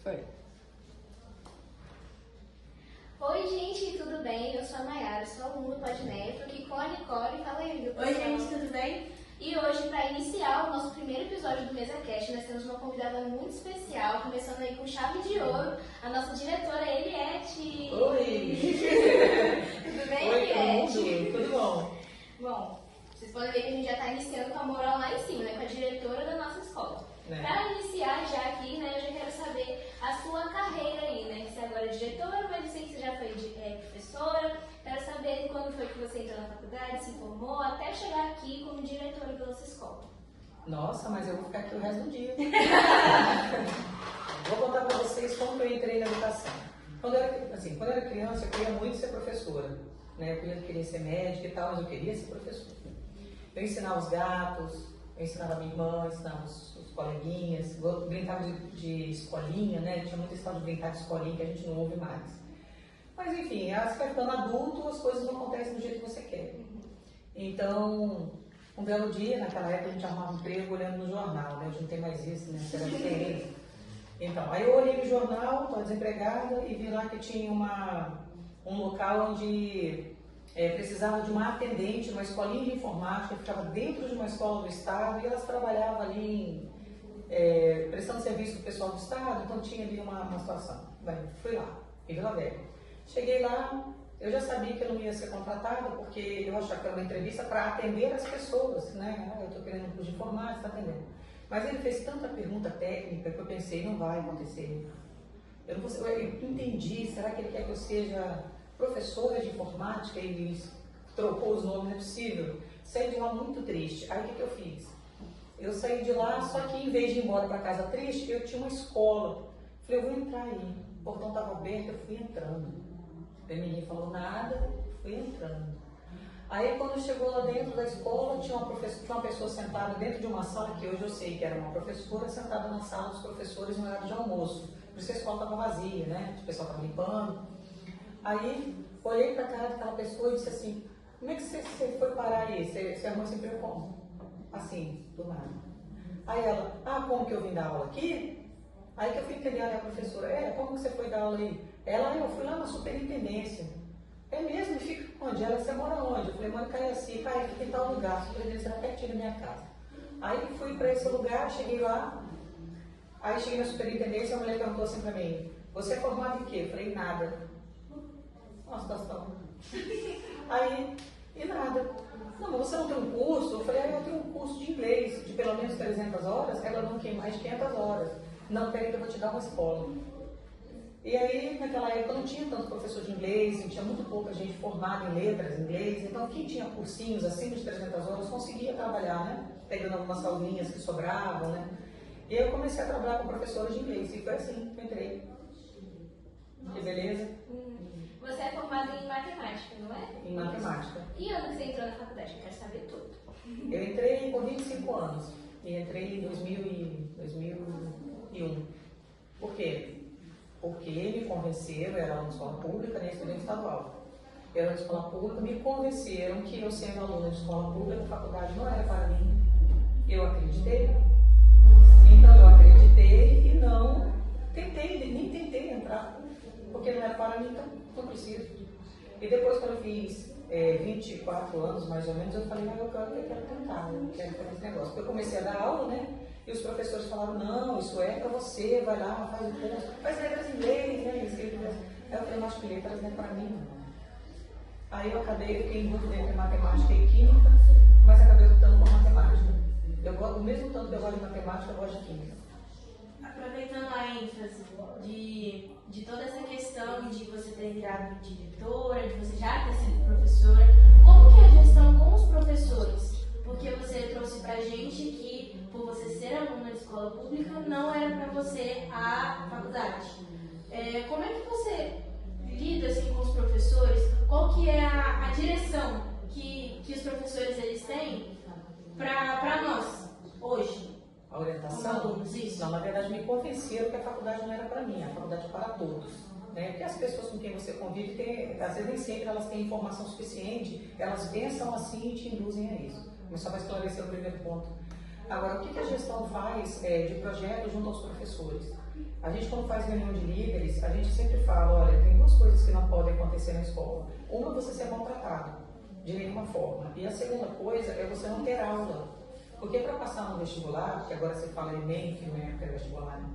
Foi. Oi, gente, tudo bem? Eu sou a Mayara, sou aluna do Podneto, aqui com a Nicole. Fala aí, Nicole. Oi, gente, tudo bem? E hoje, para iniciar o nosso primeiro episódio do MesaCast, nós temos uma convidada muito especial, começando aí com chave de ouro, a nossa diretora, Eliette. Oi! Tudo bem, Oi, Eliette? tudo bom? Bom, vocês podem ver que a gente já está iniciando com a moral lá em cima, né? Com a diretora da nossa escola. Para iniciar já aqui, né, eu já quero saber a sua carreira aí, né? Você agora é diretora, mas eu sei que você já foi professora. Quero saber quando foi que você entrou na faculdade, se formou, até chegar aqui como diretora da nossa escola. Nossa, mas eu vou ficar aqui o resto do dia. Vou contar para vocês como eu entrei na educação. Quando eu era criança, eu queria muito ser professora. Né? Eu queria ser médica e tal, mas eu queria ser professora. Eu ensinava os gatos, eu ensinava a minha irmã, ensinava os coleguinhas, brincava de escolinha, né? Tinha muita história de brincar de escolinha que a gente não ouve mais. Mas enfim, você vai ficando adulto, as coisas não acontecem do jeito que você quer. Então, um belo dia, naquela época a gente arrumava emprego olhando no jornal, né? Hoje não tem mais isso, né? Era diferente. Então, aí eu olhei no jornal, estava desempregada, e vi lá que tinha um local onde precisava de uma atendente, uma escolinha de informática, que ficava dentro de uma escola do Estado, e elas trabalhavam ali prestando serviço para o pessoal do Estado, então tinha ali uma situação. Bem, fui lá, em Vila Velha. Cheguei lá, eu já sabia que eu não ia ser contratada, porque eu achava que era uma entrevista para atender as pessoas, né? Eu estou querendo um curso de informática, está atendendo. Mas ele fez tanta pergunta técnica que eu pensei, não vai acontecer. Eu entendi, será que ele quer que eu seja professora de informática? E ele trocou os nomes, não é possível. Saí de lá muito triste. Aí o que eu fiz? Eu saí de lá, só que em vez de ir embora para casa triste, eu tinha uma escola. Falei, eu vou entrar aí. O portão estava aberto, eu fui entrando. Ninguém falou nada, fui entrando. Aí quando chegou lá dentro da escola, tinha uma pessoa sentada dentro de uma sala, que hoje eu sei que era uma professora, sentada na sala dos professores no horário de almoço. Por isso a escola estava vazia, né? O pessoal estava limpando. Aí olhei para a cara daquela pessoa e disse assim, como é que você foi parar aí? Você arrumou esse emprego como? Assim, do nada. Aí ela, como que eu vim dar aula aqui? Aí que eu fui entender, a professora, como que você foi dar aula aí? Eu fui lá na superintendência. É mesmo? E fica onde? Ela, você mora onde? Eu falei, moro em Caiacica. Fica em tal lugar, a superintendência era pertinho da minha casa. Aí fui para esse lugar, cheguei lá, aí cheguei na superintendência, a mulher perguntou assim para mim, você é formada em quê? Eu falei, nada. Nossa, situação. Aí, e nada. Não, mas você não tem um curso? Eu falei, eu tenho um curso de inglês, de pelo menos 300 horas, ela não tem mais de 500 horas. Não, peraí que eu vou te dar uma escola. E aí, naquela época, não tinha tanto professor de inglês, tinha muito pouca gente formada em letras em inglês, então quem tinha cursinhos acima de 300 horas conseguia trabalhar, né? Pegando algumas aulinhas que sobravam, né? E aí eu comecei a trabalhar com professora de inglês, e foi assim que eu entrei. Que beleza? Você é formada em matemática, não é? Em matemática. E ano que você entrou na faculdade? Eu quero saber tudo. Eu entrei com 25 anos, e entrei em 2001. Por quê? Porque me convenceram, eu era uma escola pública, nem estudante estadual. Eu era uma escola pública, me convenceram que eu sendo aluna de escola pública, a faculdade não era para mim. Eu acreditei. Então eu acreditei e não nem tentei entrar, porque não era para mim, então não preciso. E depois quando eu fiz 24 anos, mais ou menos, eu falei, eu quero tentar, eu quero fazer esse negócio. Porque eu comecei a dar aula, né? E os professores falaram, não, isso é para você, vai lá, faz o curso, faz letras em inglês, né? Aí eu falei, mas que letras não é para mim, não. Aí eu fiquei em dúvida entre matemática e química, mas acabei optando por matemática. O mesmo tanto que eu gosto de matemática, eu gosto de química. Aproveitando a ênfase de toda essa questão de você ter virado diretora, de você já ter sido professora, como que é a gestão com os professores? Porque você trouxe pra gente que, por você ser aluna de escola pública, não era para você a faculdade. Como é que você lida assim, com os professores? Qual que é a direção que os professores eles têm para nós, hoje? A orientação? Como alunos, isso. Não, na verdade me convenceram que a faculdade não era para mim, a faculdade é para todos. Né? Porque as pessoas com quem você convive, às vezes nem sempre elas têm informação suficiente, elas pensam assim e te induzem a isso. Mas só para esclarecer o primeiro ponto. Agora, o que a gestão faz de projeto junto aos professores? A gente, quando faz reunião de líderes, a gente sempre fala, olha, tem duas coisas que não podem acontecer na escola. Uma é você ser maltratado, de nenhuma forma. E a segunda coisa é você não ter aula. Porque para passar no vestibular, que agora você fala Enem, que não é época vestibular, né?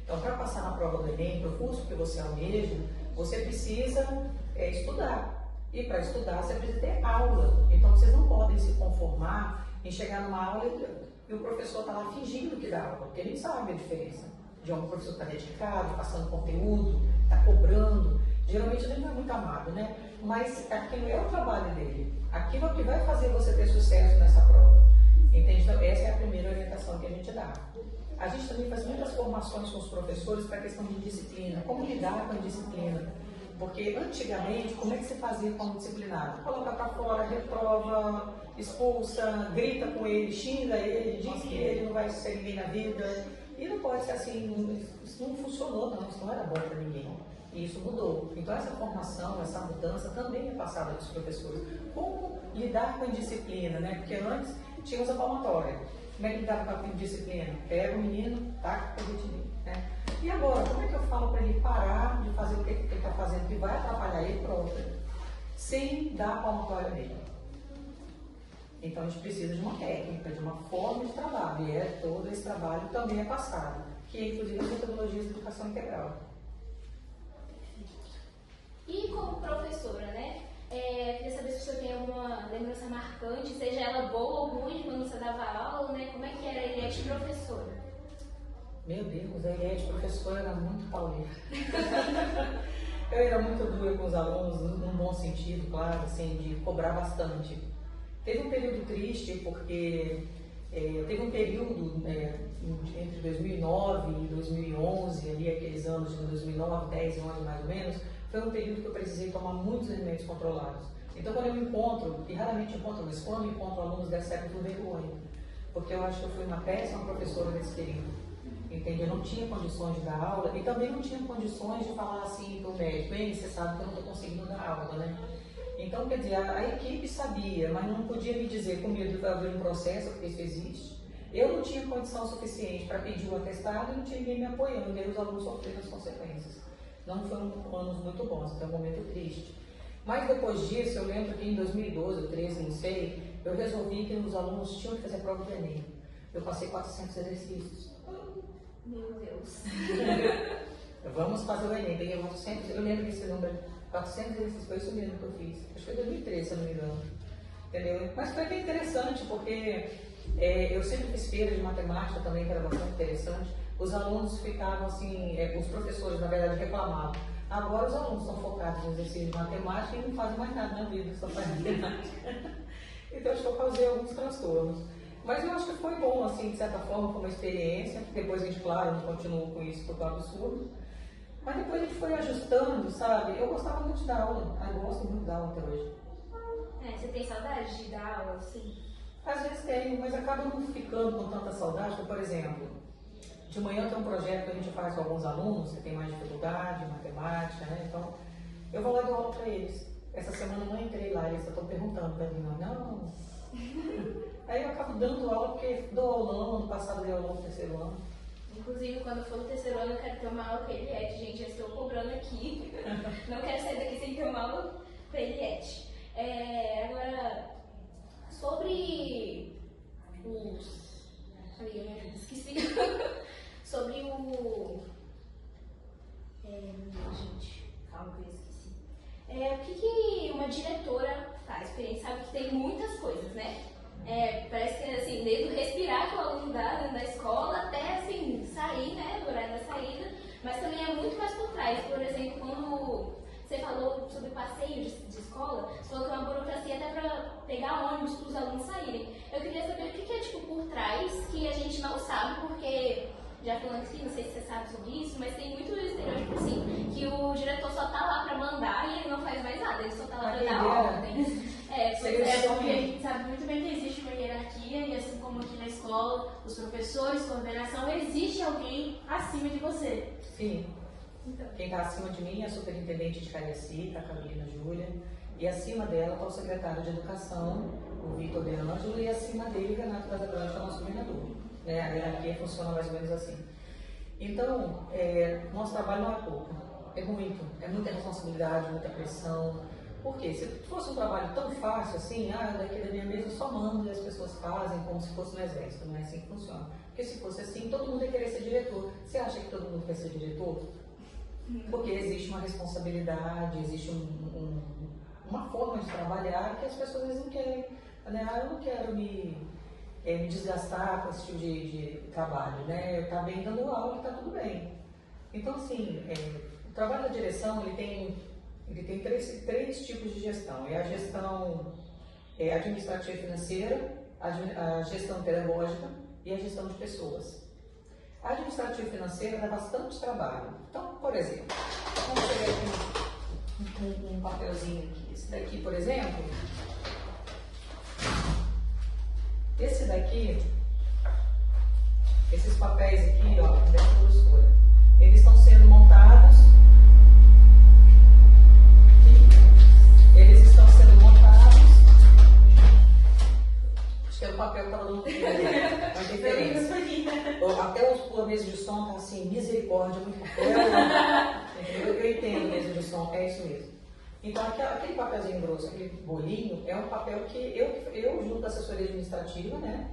Então, para passar na prova do Enem, para o curso que você almeja, você precisa estudar. E para estudar, você precisa ter aula. Então, vocês não podem se conformar em chegar numa aula e o professor está lá fingindo que dá aula, porque ele sabe a diferença de um professor estar dedicado, passando conteúdo, está cobrando. Geralmente ele não é muito amado, né? Mas aquilo é o trabalho dele. Aquilo é o que vai fazer você ter sucesso nessa prova. Entende? Então, essa é a primeira orientação que a gente dá. A gente também faz muitas formações com os professores para a questão de disciplina. Como lidar com a disciplina? Porque antigamente, como é que se fazia com o disciplinado? Coloca para fora, reprova, expulsa, grita com ele, xinga ele, diz que ele não vai ser ninguém na vida. E não pode ser assim, isso não funcionou não, isso não era bom para ninguém. E isso mudou. Então essa formação, essa mudança também é passada dos professores. Como lidar com a indisciplina, né? Porque antes tínhamos a palmatória. Como é que lidava com a indisciplina? Pega o menino, taca o retinho, né? E agora, como é que eu falo para ele parar de fazer o que ele está fazendo, que vai atrapalhar ele próprio, sem dar a palmatória nele? Então a gente precisa de uma técnica, de uma forma de trabalho, e todo esse trabalho também é passado, que é inclusive as metodologias de educação integral. E como professora, né? Queria saber se você tem alguma lembrança marcante, seja ela boa ou ruim, quando você dava aula, né? Como é que era a Eliette professora? Meu Deus, a Eliette professora era muito pauleira. Eu era muito dura com os alunos, num bom sentido, claro, assim, de cobrar bastante. Teve um período triste, porque teve um período entre 2009 e 2011, ali aqueles anos de 2009, 10 anos mais ou menos, foi um período que eu precisei tomar muitos alimentos controlados. Então, quando eu me encontro, e raramente encontro, mas quando eu encontro alunos dessa época, eu vergonha, porque eu acho que eu fui uma péssima professora nesse período. Entende? Eu não tinha condições de dar aula e também não tinha condições de falar assim para o médico, bem, você sabe que eu não estou conseguindo dar aula, né? Então, quer dizer, a equipe sabia, mas não podia me dizer com medo de haver um processo, porque isso existe. Eu não tinha condição suficiente para pedir o atestado e não tinha ninguém me apoiando, e os alunos sofreram as consequências. Não foram anos muito bons, foi um momento triste. Mas depois disso, eu lembro que em 2012, 2013, não sei, eu resolvi que os alunos tinham que fazer a prova do Enem. Eu passei 400 exercícios. Meu Deus. Vamos fazer o Enem. Peguei 400, eu lembro desse número, 400 exercícios, foi isso mesmo que eu fiz. Acho que foi 2013, se eu não me engano. Entendeu? Mas foi bem interessante, porque eu sempre fiz feira de matemática também, que era bastante interessante. Os alunos ficavam assim, os professores, na verdade, reclamavam. Agora os alunos estão focados no exercício de matemática e não fazem mais nada na vida, só fazem matemática. Então, acho que eu causei alguns transtornos. Mas eu acho que foi bom, assim, de certa forma, foi uma experiência. Depois a gente, claro, não continuou com isso porque é um absurdo. Mas depois a gente foi ajustando, sabe? Eu gostava muito de dar aula. Eu gosto muito de dar aula até hoje. Você tem saudade de dar aula, assim? Às vezes tenho, mas acaba não ficando com tanta saudade. Por exemplo, de manhã tem um projeto que a gente faz com alguns alunos que tem mais dificuldade, matemática, né? Então, eu vou lá e dou aula para eles. Essa semana eu não entrei lá, eles estão perguntando para mim, não. Aí eu acabo dando aula porque dou aulão, ano passado dei aula no terceiro ano. Inclusive, quando for no terceiro ano, eu quero ter uma aula com a Eliette, gente. Já estou cobrando aqui. Não quero sair daqui sem ter uma aula com a Eliette. Agora, sobre os... Amiga, me ajuda, esqueci. Sobre o... gente, calma que eu esqueci. O que uma diretora faz? Porque a gente sabe que tem muitas coisas, né? Parece que assim, desde o respirar que o aluno dá dentro da escola até assim, sair, né, do horário da saída, mas também é muito mais por trás. Por exemplo, quando você falou sobre passeio de escola, você falou que é uma burocracia até para pegar ônibus para os alunos saírem. Eu queria saber o que é tipo por trás que a gente não sabe, porque já falando aqui, não sei se você sabe sobre isso, mas tem muito estereótipo assim, que o diretor só tá lá para mandar e ele não faz mais nada, ele só tá lá para dar ordem. Porque a gente sabe muito bem que existe uma hierarquia e assim como aqui na escola, os professores, coordenação, existe alguém acima de você. Sim. Então. Quem está acima de mim é a superintendente de Cariacica, a Carolina Júlia, e acima dela está o secretário de Educação, o Vitor De Ângelo, e acima dele o Renato Casagrande, que é o nosso governador. A hierarquia funciona mais ou menos assim. Então, nosso trabalho não é pouco, é muita responsabilidade, muita pressão. Por quê? Se fosse um trabalho tão fácil assim, daqui da minha mesa eu só mando e as pessoas fazem como se fosse no exército, não é assim que funciona. Porque se fosse assim, todo mundo ia querer ser diretor. Você acha que todo mundo quer ser diretor? Porque existe uma responsabilidade, existe uma forma de trabalhar que as pessoas às vezes não querem. Né? Eu não quero me desgastar com esse tipo de trabalho, né? Tá bem dando aula e tá tudo bem. Então, assim, o trabalho da direção, ele tem três tipos de gestão. É a gestão administrativa e financeira, a gestão pedagógica e a gestão de pessoas. A administrativa e financeira dá bastante trabalho. Então, por exemplo, vamos pegar aqui um papelzinho aqui. Esse daqui, por exemplo, esses papéis aqui, ó, dessa grossura, eles estão sendo montados. Acho que é o papel que estava dando uma diferença. Até a mesa de som está assim, misericórdia, muito papel. Eu entendo mesa de som, é isso mesmo. Então, aquele papelzinho grosso, aquele bolinho, é um papel que eu junto da assessoria administrativa, né,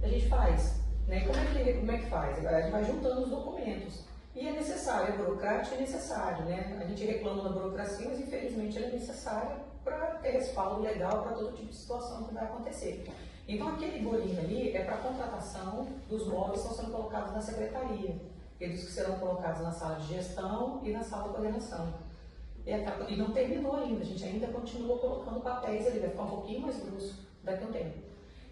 a gente faz. Né? Como é que faz? A gente vai juntando os documentos. E é necessário, é burocrático e necessário. Né? A gente reclama da burocracia, mas infelizmente ela é necessária para ter respaldo legal para todo tipo de situação que vai acontecer. Então, aquele bolinho ali é para a contratação dos móveis que estão sendo colocados na secretaria. Eles que serão colocados na sala de gestão e na sala de coordenação. E não terminou ainda, a gente ainda continua colocando papéis ali, vai ficar um pouquinho mais grosso daqui a um tempo.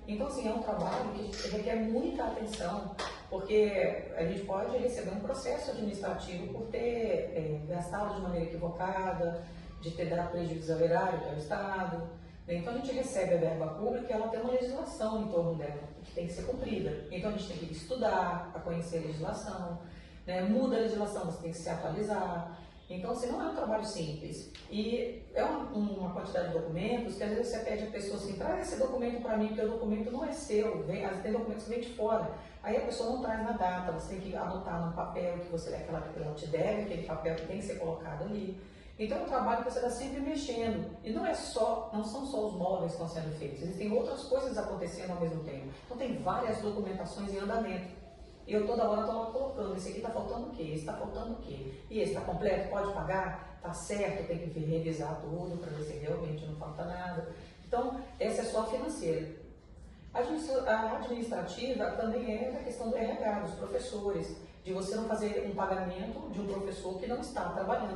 Então, assim, é um trabalho que requer muita atenção, porque a gente pode receber um processo administrativo por ter gastado de maneira equivocada, de ter dado prejuízo ao erário, que é o Estado. Então, a gente recebe a verba pública e ela tem uma legislação em torno dela, que tem que ser cumprida. Então, a gente tem que estudar para conhecer a legislação, né? Muda a legislação, você tem que se atualizar. Então, assim, não é um trabalho simples. E é uma quantidade de documentos que às vezes você pede a pessoa assim, traz esse documento para mim, porque o documento não é seu, tem documentos que vêm de fora. Aí a pessoa não traz na data, você tem que anotar no papel que ela te deve, aquele papel que tem que ser colocado ali. Então é um trabalho que você está sempre mexendo. E não são só os móveis que estão sendo feitos, existem outras coisas acontecendo ao mesmo tempo. Então tem várias documentações em andamento. E eu toda hora estou lá colocando, esse aqui está faltando o quê? Esse está faltando o quê? E esse está completo? Pode pagar? Está certo? Tem que revisar tudo para ver se realmente não falta nada. Então, essa é só a financeira. A administrativa também é a questão do RH, dos professores, de você não fazer um pagamento de um professor que não está trabalhando.